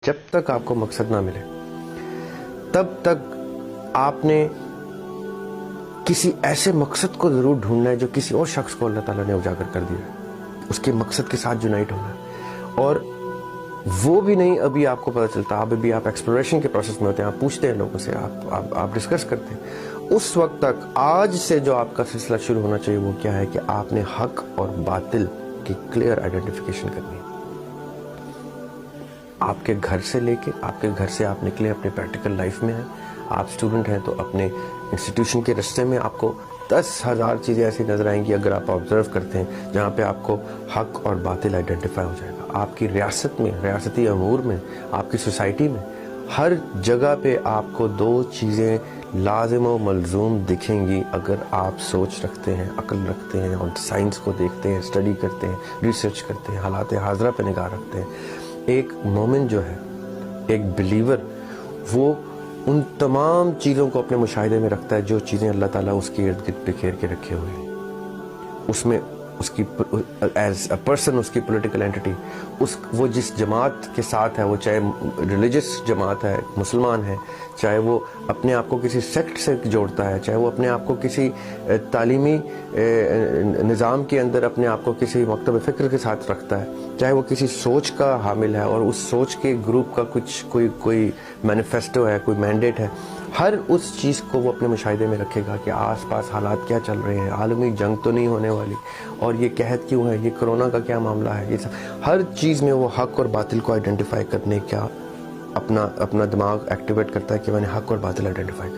جب تک آپ کو مقصد نہ ملے تب تک آپ نے کسی ایسے مقصد کو ضرور ڈھونڈنا ہے جو کسی اور شخص کو اللہ تعالیٰ نے اجاگر کر دیا ہے، اس کے مقصد کے ساتھ یونائٹ ہونا ہے۔ اور وہ بھی نہیں ابھی آپ کو پتہ چلتا، ابھی آپ ایکسپلوریشن کے پروسیس میں ہوتے ہیں، آپ پوچھتے ہیں لوگوں سے، آپ ڈسکس کرتے ہیں۔ اس وقت تک آج سے جو آپ کا سلسلہ شروع ہونا چاہیے وہ کیا ہے کہ آپ نے حق اور باطل کی کلیئر آئیڈینٹیفیکیشن کرنی ہے۔ آپ کے گھر سے لے کے آپ کے گھر سے آپ نکلے اپنے پریکٹیکل لائف میں ہیں، آپ اسٹوڈنٹ ہیں تو اپنے انسٹیٹیوشن کے رستے میں آپ کو 10,000 چیزیں ایسی نظر آئیں گی اگر آپ آبزرو کرتے ہیں جہاں پہ آپ کو حق اور باطل آئیڈینٹیفائی ہو جائے گا۔ آپ کی ریاست میں، ریاستی امور میں، آپ کی سوسائٹی میں، ہر جگہ پہ آپ کو دو چیزیں لازم و ملزوم دکھیں گی اگر آپ سوچ رکھتے ہیں، عقل رکھتے ہیں اور سائنس کو دیکھتے ہیں، اسٹڈی کرتے ہیں، ریسرچ کرتے ہیں، حالات حاضرہ پہ نگاہ رکھتے ہیں۔ ایک مومن جو ہے، ایک بلیور، وہ ان تمام چیزوں کو اپنے مشاہدے میں رکھتا ہے جو چیزیں اللہ تعالیٰ اس کے ارد گرد بکھیر کے رکھے ہوئے ہیں۔ اس میں اس کی ایز اے پرسن، اس کی پولیٹیکل اینٹی، وہ جس جماعت کے ساتھ ہے، وہ چاہے ریلیجس جماعت ہے، مسلمان ہے، چاہے وہ اپنے آپ کو کسی سیکٹ سے جوڑتا ہے، چاہے وہ اپنے آپ کو کسی تعلیمی نظام کے اندر اپنے آپ کو کسی مکتب فکر کے ساتھ رکھتا ہے، چاہے وہ کسی سوچ کا حامل ہے اور اس سوچ کے گروپ کا کچھ کوئی مینیفیسٹو ہے، کوئی مینڈیٹ ہے، ہر اس چیز کو وہ اپنے مشاہدے میں رکھے گا کہ آس پاس حالات کیا چل رہے ہیں، عالمی جنگ تو نہیں ہونے والی، اور یہ قحط کیوں ہے، یہ کرونا کا کیا معاملہ ہے، یہ سب ہر چیز میں وہ حق اور باطل کو آئیڈینٹیفائی کرنے کا اپنا دماغ ایکٹیویٹ کرتا ہے کہ میں نے حق اور باطل آئیڈینٹیفائی کرنا۔